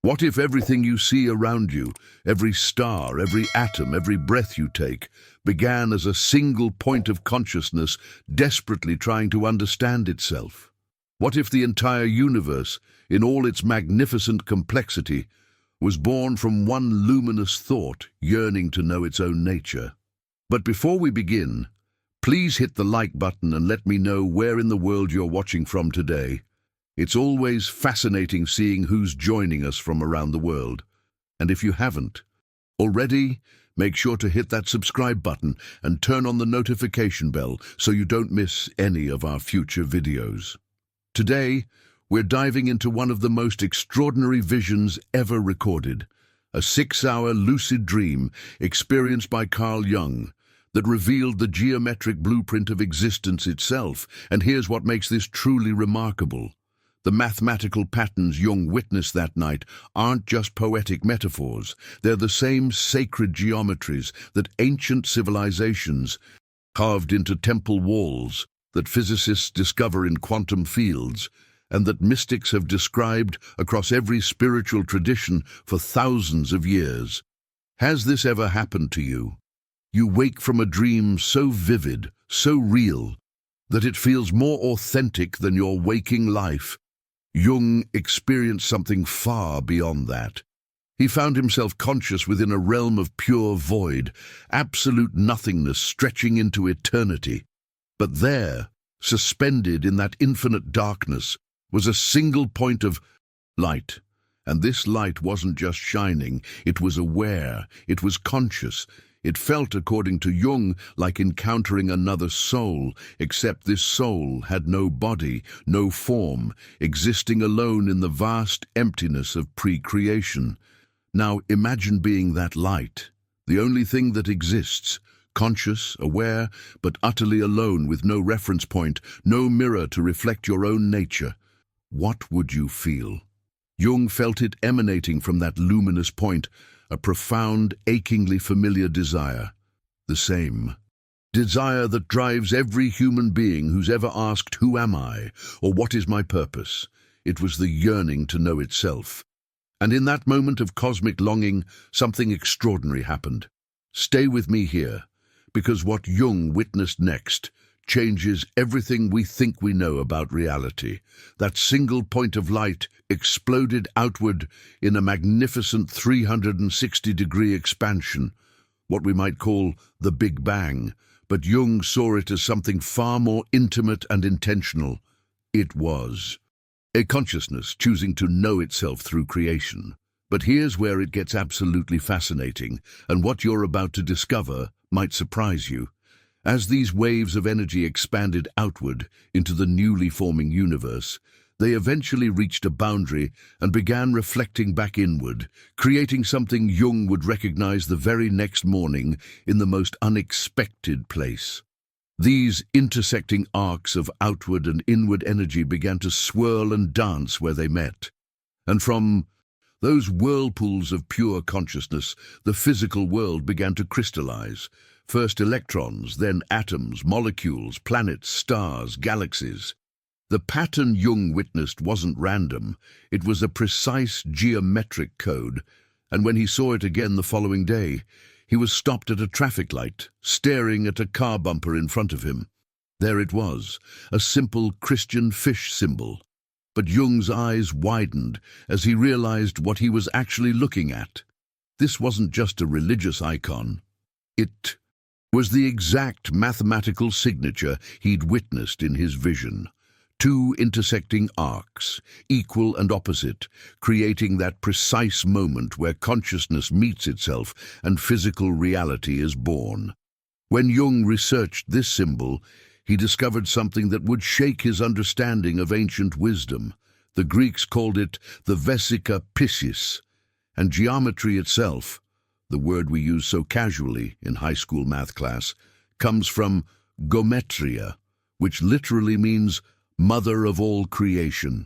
What if everything you see around you, every star, every atom, every breath you take, began as a single point of consciousness desperately trying to understand itself? What if the entire universe, in all its magnificent complexity, was born from one luminous thought yearning to know its own nature? But before we begin, please hit the like button and let me know where in the world you're watching from today. It's always fascinating seeing who's joining us from around the world. And if you haven't already, make sure to hit that subscribe button and turn on the notification bell so you don't miss any of our future videos. Today, we're diving into one of the most extraordinary visions ever recorded, a 6-hour lucid dream experienced by Carl Jung that revealed the geometric blueprint of existence itself. And here's what makes this truly remarkable. The mathematical patterns Jung witnessed that night aren't just poetic metaphors. They're the same sacred geometries that ancient civilizations carved into temple walls, that physicists discover in quantum fields, and that mystics have described across every spiritual tradition for thousands of years. Has this ever happened to you? You wake from a dream so vivid, so real, that it feels more authentic than your waking life. Jung experienced something far beyond that. He found himself conscious within a realm of pure void, absolute nothingness stretching into eternity. But there, suspended in that infinite darkness, was a single point of light. And this light wasn't just shining, it was aware, it was conscious. It felt, according to Jung, like encountering another soul, except this soul had no body, no form, existing alone in the vast emptiness of pre-creation. Now imagine being that light, the only thing that exists, conscious, aware, but utterly alone with no reference point, no mirror to reflect your own nature. What would you feel? Jung felt it emanating from that luminous point, a profound, achingly familiar desire. The same desire that drives every human being who's ever asked, "Who am I?" or "What is my purpose?" It was the yearning to know itself. And in that moment of cosmic longing, something extraordinary happened. Stay with me here, because what Jung witnessed next changes everything we think we know about reality. That single point of light exploded outward in a magnificent 360-degree expansion, what we might call the Big Bang, but Jung saw it as something far more intimate and intentional. It was a consciousness choosing to know itself through creation. But here's where it gets absolutely fascinating, and what you're about to discover might surprise you. As these waves of energy expanded outward into the newly forming universe, they eventually reached a boundary and began reflecting back inward, creating something Jung would recognize the very next morning in the most unexpected place. These intersecting arcs of outward and inward energy began to swirl and dance where they met. And from those whirlpools of pure consciousness, the physical world began to crystallize. First electrons, then atoms, molecules, planets, stars, galaxies. The pattern Jung witnessed wasn't random. It was a precise geometric code, and when he saw it again the following day, he was stopped at a traffic light, staring at a car bumper in front of him. There it was, a simple Christian fish symbol. But Jung's eyes widened as he realized what he was actually looking at. This wasn't just a religious icon. It was the exact mathematical signature he'd witnessed in his vision. Two intersecting arcs, equal and opposite, creating that precise moment where consciousness meets itself and physical reality is born. When Jung researched this symbol, he discovered something that would shake his understanding of ancient wisdom. The Greeks called it the vesica piscis, and geometry itself, the word we use so casually in high school math class, comes from gometria, which literally means mother of all creation.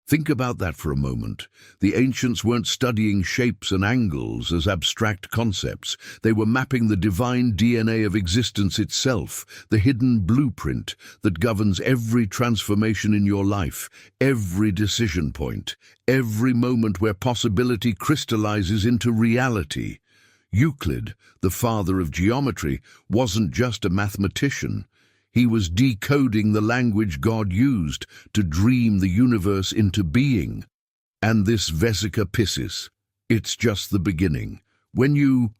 Think about that for a moment. The ancients weren't studying shapes and angles as abstract concepts. They were mapping the divine DNA of existence itself, the hidden blueprint that governs every transformation in your life, every decision point, every moment where possibility crystallizes into reality. Euclid, the father of geometry, wasn't just a mathematician. He was decoding the language God used to dream the universe into being. And this Vesica Piscis, it's just the beginning. When you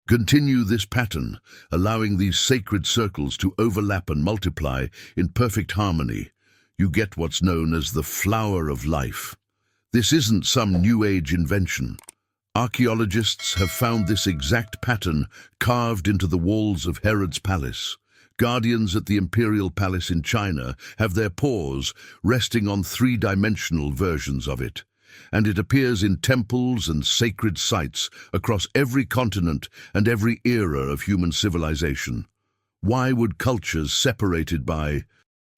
continue this pattern, allowing these sacred circles to overlap and multiply in perfect harmony, you get what's known as the flower of life. This isn't some New Age invention. Archaeologists have found this exact pattern carved into the walls of Herod's palace. Guardians at the Imperial Palace in China have their paws resting on three-dimensional versions of it, and it appears in temples and sacred sites across every continent and every era of human civilization. Why would cultures separated by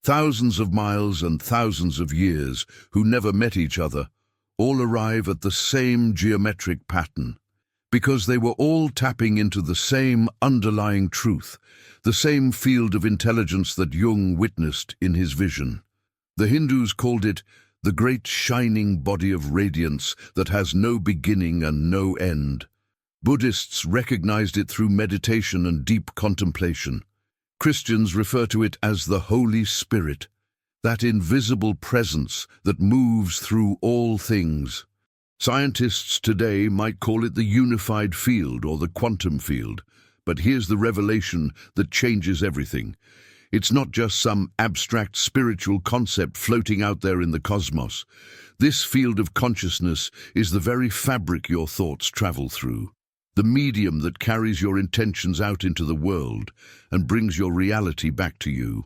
thousands of miles and thousands of years, who never met each other, all arrive at the same geometric pattern? Because they were all tapping into the same underlying truth, the same field of intelligence that Jung witnessed in his vision. The Hindus called it the great shining body of radiance that has no beginning and no end. Buddhists recognized it through meditation and deep contemplation. Christians refer to it as the Holy Spirit, that invisible presence that moves through all things. Scientists today might call it the unified field or the quantum field, but here's the revelation that changes everything. It's not just some abstract spiritual concept floating out there in the cosmos. This field of consciousness is the very fabric your thoughts travel through, the medium that carries your intentions out into the world and brings your reality back to you.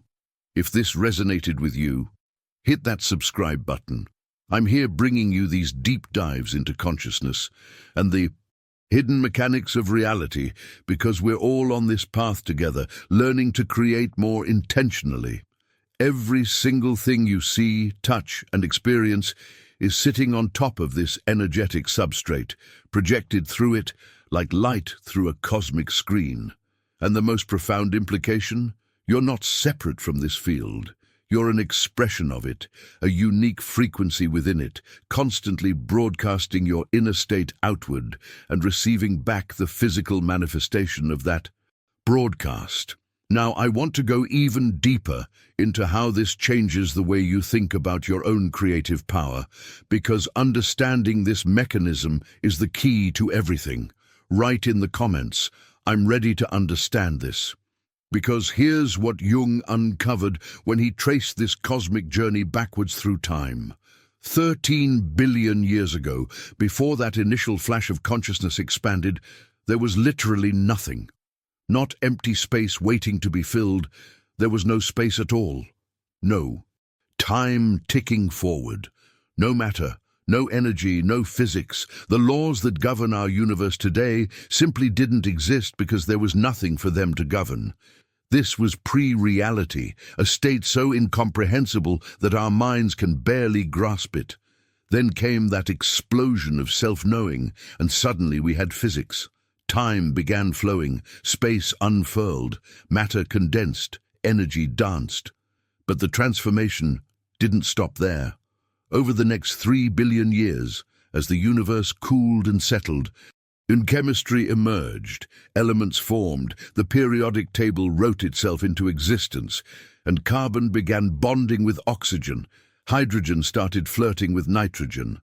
If this resonated with you, hit that subscribe button. I'm here bringing you these deep dives into consciousness and the hidden mechanics of reality, because we're all on this path together, learning to create more intentionally. Every single thing you see, touch, and experience is sitting on top of this energetic substrate, projected through it like light through a cosmic screen. And the most profound implication? You're not separate from this field. You're an expression of it, a unique frequency within it, constantly broadcasting your inner state outward and receiving back the physical manifestation of that broadcast. Now, I want to go even deeper into how this changes the way you think about your own creative power, because understanding this mechanism is the key to everything. Write in the comments, "I'm ready to understand this." Because here's what Jung uncovered when he traced this cosmic journey backwards through time. 13 billion years ago, before that initial flash of consciousness expanded, there was literally nothing. Not empty space waiting to be filled. There was no space at all. No. Time ticking forward. No matter, no energy, no physics. The laws that govern our universe today simply didn't exist because there was nothing for them to govern. This was pre-reality, a state so incomprehensible that our minds can barely grasp it. Then came that explosion of self-knowing, and suddenly we had physics. Time began flowing, space unfurled, matter condensed, energy danced. But the transformation didn't stop there. Over the next 3 billion years, as the universe cooled and settled, chemistry emerged, elements formed, the periodic table wrote itself into existence, and carbon began bonding with oxygen. Hydrogen started flirting with nitrogen.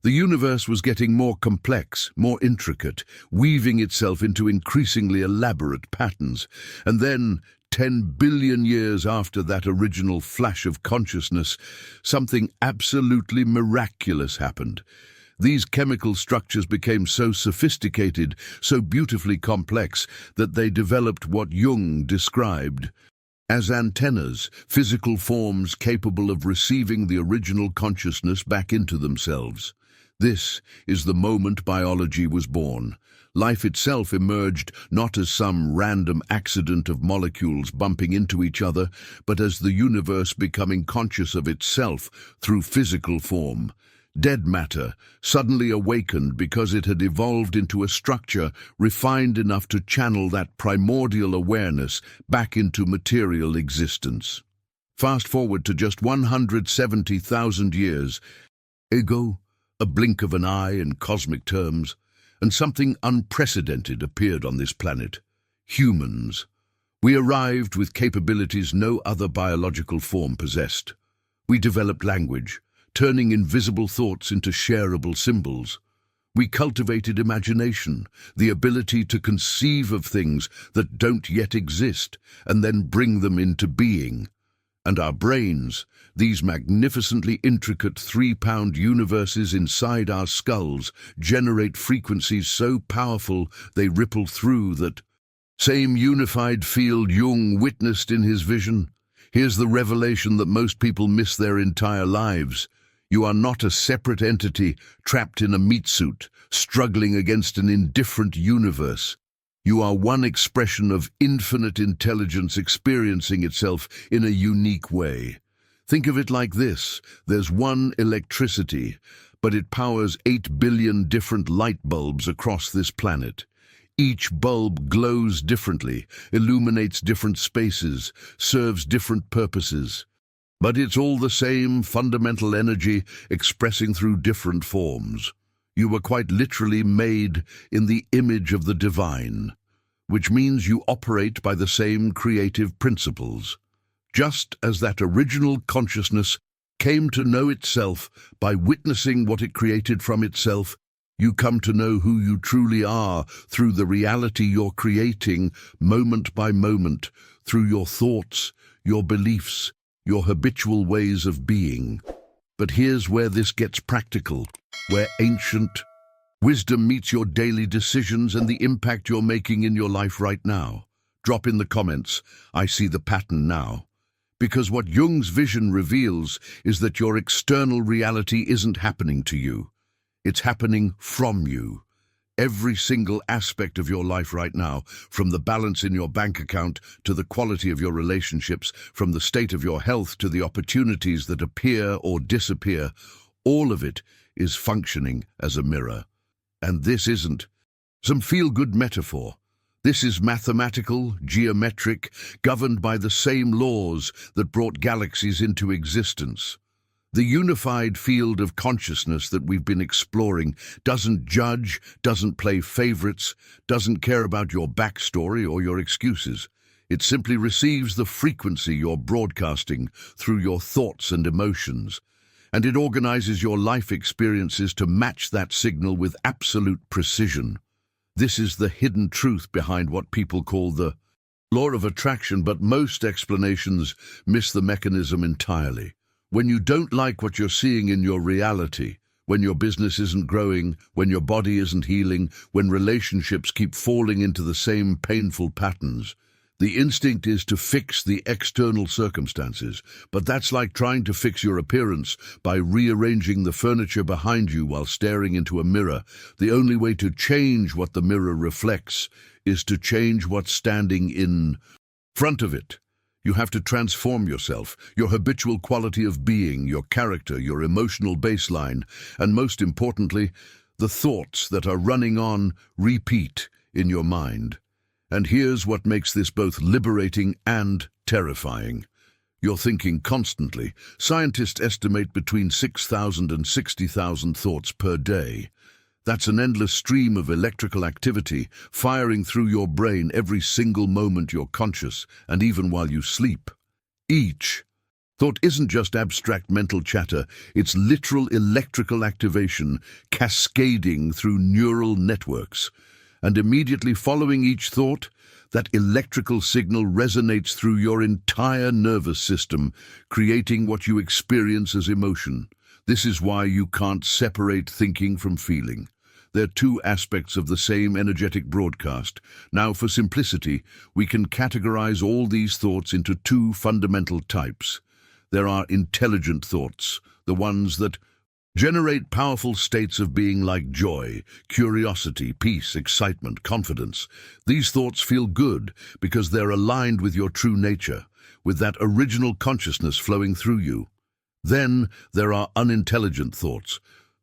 The universe was getting more complex, more intricate, weaving itself into increasingly elaborate patterns. And then, 10 billion years after that original flash of consciousness, something absolutely miraculous happened. These chemical structures became so sophisticated, so beautifully complex, that they developed what Jung described as antennas, physical forms capable of receiving the original consciousness back into themselves. This is the moment biology was born. Life itself emerged not as some random accident of molecules bumping into each other, but as the universe becoming conscious of itself through physical form. Dead matter suddenly awakened because it had evolved into a structure refined enough to channel that primordial awareness back into material existence. Fast forward to just 170,000 years ago, a blink of an eye in cosmic terms, and something unprecedented appeared on this planet. Humans. We arrived with capabilities no other biological form possessed. We developed language, turning invisible thoughts into shareable symbols. We cultivated imagination, the ability to conceive of things that don't yet exist and then bring them into being. And our brains, these magnificently intricate 3-pound universes inside our skulls, generate frequencies so powerful they ripple through that same unified field Jung witnessed in his vision. Here's the revelation that most people miss their entire lives. You are not a separate entity trapped in a meat suit, struggling against an indifferent universe. You are one expression of infinite intelligence experiencing itself in a unique way. Think of it like this. There's one electricity, but it powers 8 billion different light bulbs across this planet. Each bulb glows differently, illuminates different spaces, serves different purposes. But it's all the same fundamental energy expressing through different forms. You were quite literally made in the image of the divine, which means you operate by the same creative principles. Just as that original consciousness came to know itself by witnessing what it created from itself, you come to know who you truly are through the reality you're creating moment by moment, through your thoughts, your beliefs, your habitual ways of being. But here's where this gets practical, where ancient wisdom meets your daily decisions and the impact you're making in your life right now. Drop in the comments, I see the pattern now. Because what Jung's vision reveals is that your external reality isn't happening to you. It's happening from you. Every single aspect of your life right now, from the balance in your bank account to the quality of your relationships, from the state of your health to the opportunities that appear or disappear, all of it is functioning as a mirror. And this isn't some feel-good metaphor. This is mathematical, geometric, governed by the same laws that brought galaxies into existence. The unified field of consciousness that we've been exploring doesn't judge, doesn't play favorites, doesn't care about your backstory or your excuses. It simply receives the frequency you're broadcasting through your thoughts and emotions, and it organizes your life experiences to match that signal with absolute precision. This is the hidden truth behind what people call the law of attraction, but most explanations miss the mechanism entirely. When you don't like what you're seeing in your reality, when your business isn't growing, when your body isn't healing, when relationships keep falling into the same painful patterns, the instinct is to fix the external circumstances. But that's like trying to fix your appearance by rearranging the furniture behind you while staring into a mirror. The only way to change what the mirror reflects is to change what's standing in front of it. You have to transform yourself, your habitual quality of being, your character, your emotional baseline, and most importantly, the thoughts that are running on repeat in your mind. And here's what makes this both liberating and terrifying. You're thinking constantly. Scientists estimate between 6,000 and 60,000 thoughts per day. That's an endless stream of electrical activity firing through your brain every single moment you're conscious, and even while you sleep. Each thought isn't just abstract mental chatter, it's literal electrical activation cascading through neural networks. And immediately following each thought, that electrical signal resonates through your entire nervous system, creating what you experience as emotion. This is why you can't separate thinking from feeling. They're two aspects of the same energetic broadcast. Now, for simplicity, we can categorize all these thoughts into two fundamental types. There are intelligent thoughts, the ones that generate powerful states of being like joy, curiosity, peace, excitement, confidence. These thoughts feel good because they're aligned with your true nature, with that original consciousness flowing through you. Then there are unintelligent thoughts,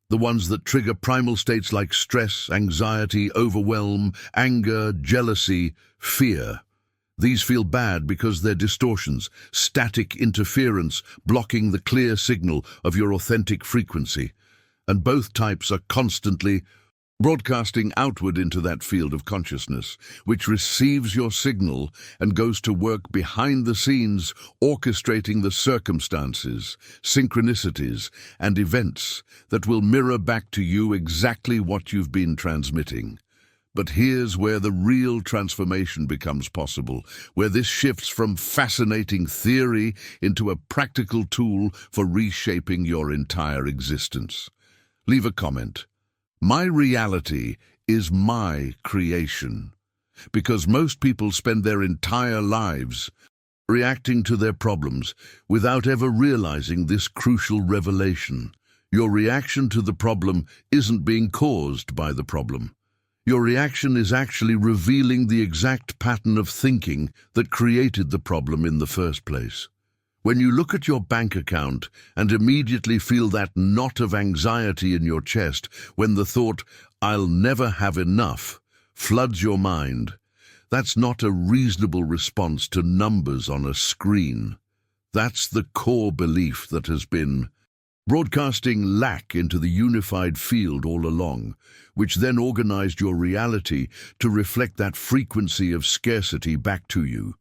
The ones that trigger primal states like stress, anxiety, overwhelm, anger, jealousy, fear. These feel bad because they're distortions, static interference, blocking the clear signal of your authentic frequency. And both types are constantly broadcasting outward into that field of consciousness, which receives your signal and goes to work behind the scenes, orchestrating the circumstances, synchronicities, and events that will mirror back to you exactly what you've been transmitting. But here's where the real transformation becomes possible, where this shifts from fascinating theory into a practical tool for reshaping your entire existence. Leave a comment. My reality is my creation. Because most people spend their entire lives reacting to their problems without ever realizing this crucial revelation. Your reaction to the problem isn't being caused by the problem. Your reaction is actually revealing the exact pattern of thinking that created the problem in the first place. When you look at your bank account and immediately feel that knot of anxiety in your chest when the thought, "I'll never have enough," floods your mind, that's not a reasonable response to numbers on a screen. That's the core belief that has been broadcasting lack into the unified field all along, which then organized your reality to reflect that frequency of scarcity back to you.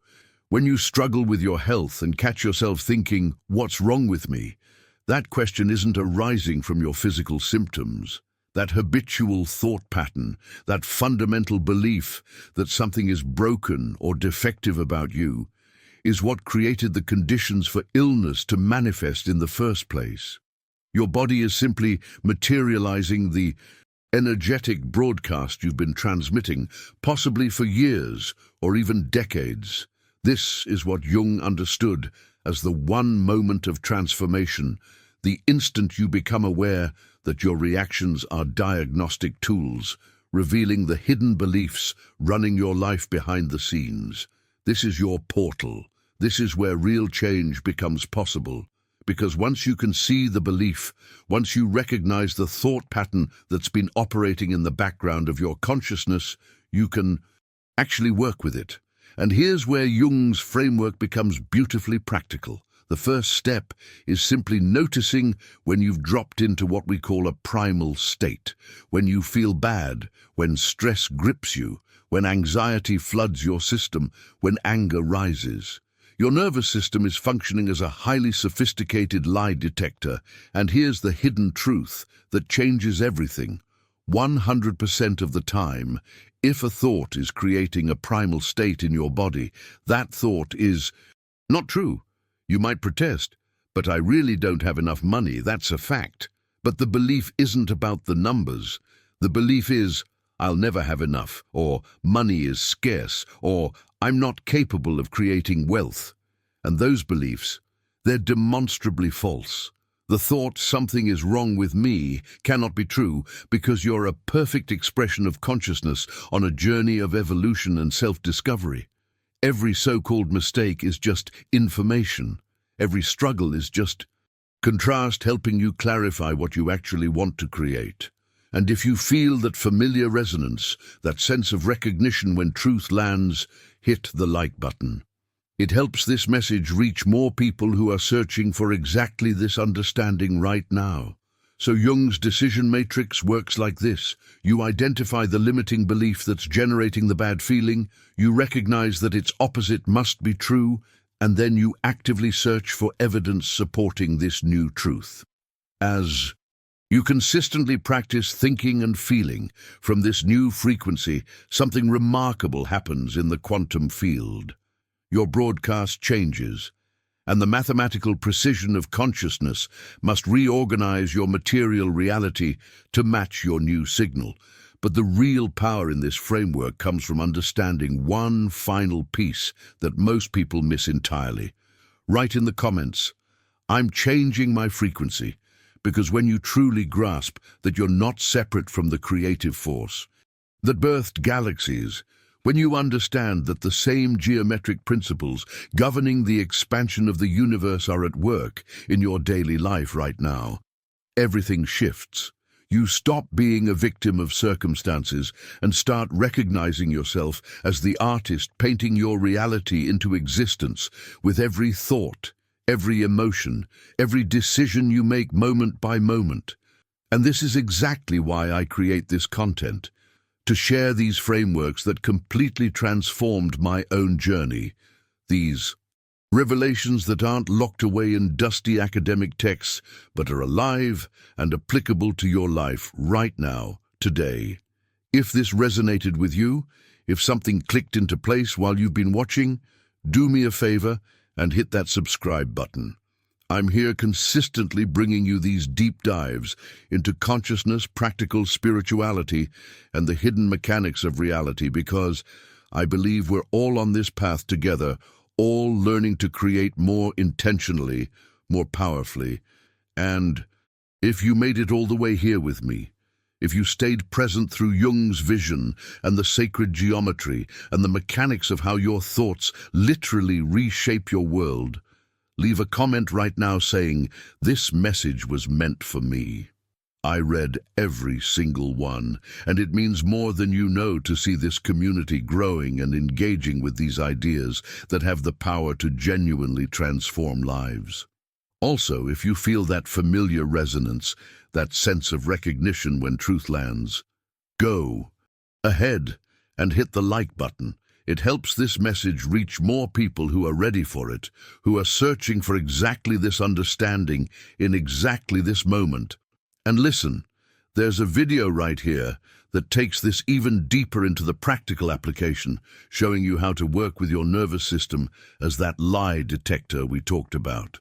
When you struggle with your health and catch yourself thinking, "What's wrong with me?" that question isn't arising from your physical symptoms. That habitual thought pattern, that fundamental belief that something is broken or defective about you, is what created the conditions for illness to manifest in the first place. Your body is simply materializing the energetic broadcast you've been transmitting, possibly for years or even decades. This is what Jung understood as the one moment of transformation, the instant you become aware that your reactions are diagnostic tools, revealing the hidden beliefs running your life behind the scenes. This is your portal. This is where real change becomes possible. Because once you can see the belief, once you recognize the thought pattern that's been operating in the background of your consciousness, you can actually work with it. And here's where Jung's framework becomes beautifully practical. The first step is simply noticing when you've dropped into what we call a primal state, when you feel bad, when stress grips you, when anxiety floods your system, when anger rises. Your nervous system is functioning as a highly sophisticated lie detector, and here's the hidden truth that changes everything. 100% of the time, if a thought is creating a primal state in your body, that thought is not true. You might protest, "But I really don't have enough money," that's a fact. But the belief isn't about the numbers. The belief is, "I'll never have enough," or "money is scarce," or "I'm not capable of creating wealth." And those beliefs, they're demonstrably false. The thought, "something is wrong with me," cannot be true because you're a perfect expression of consciousness on a journey of evolution and self-discovery. Every so-called mistake is just information. Every struggle is just contrast helping you clarify what you actually want to create. And if you feel that familiar resonance, that sense of recognition when truth lands, hit the like button. It helps this message reach more people who are searching for exactly this understanding right now. So Jung's decision matrix works like this. You identify the limiting belief that's generating the bad feeling, you recognize that its opposite must be true, and then you actively search for evidence supporting this new truth. As you consistently practice thinking and feeling from this new frequency, something remarkable happens in the quantum field. Your broadcast changes, and the mathematical precision of consciousness must reorganize your material reality to match your new signal. But the real power in this framework comes from understanding one final piece that most people miss entirely. Write in the comments, "I'm changing my frequency," because when you truly grasp that you're not separate from the creative force that birthed galaxies, when you understand that the same geometric principles governing the expansion of the universe are at work in your daily life right now, everything shifts. You stop being a victim of circumstances and start recognizing yourself as the artist painting your reality into existence with every thought, every emotion, every decision you make moment by moment. And this is exactly why I create this content, to share these frameworks that completely transformed my own journey. These revelations that aren't locked away in dusty academic texts, but are alive and applicable to your life right now, today. If this resonated with you, if something clicked into place while you've been watching, do me a favor and hit that subscribe button. I'm here consistently bringing you these deep dives into consciousness, practical spirituality, and the hidden mechanics of reality because I believe we're all on this path together, all learning to create more intentionally, more powerfully. And if you made it all the way here with me, if you stayed present through Jung's vision and the sacred geometry and the mechanics of how your thoughts literally reshape your world, leave a comment right now saying, "This message was meant for me." I read every single one, and it means more than you know to see this community growing and engaging with these ideas that have the power to genuinely transform lives. Also, if you feel that familiar resonance, that sense of recognition when truth lands, go ahead and hit the like button. It helps this message reach more people who are ready for it, who are searching for exactly this understanding in exactly this moment. And listen, there's a video right here that takes this even deeper into the practical application, showing you how to work with your nervous system as that lie detector we talked about.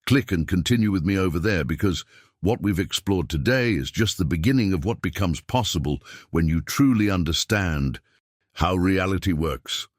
Click and continue with me over there because what we've explored today is just the beginning of what becomes possible when you truly understand how reality works.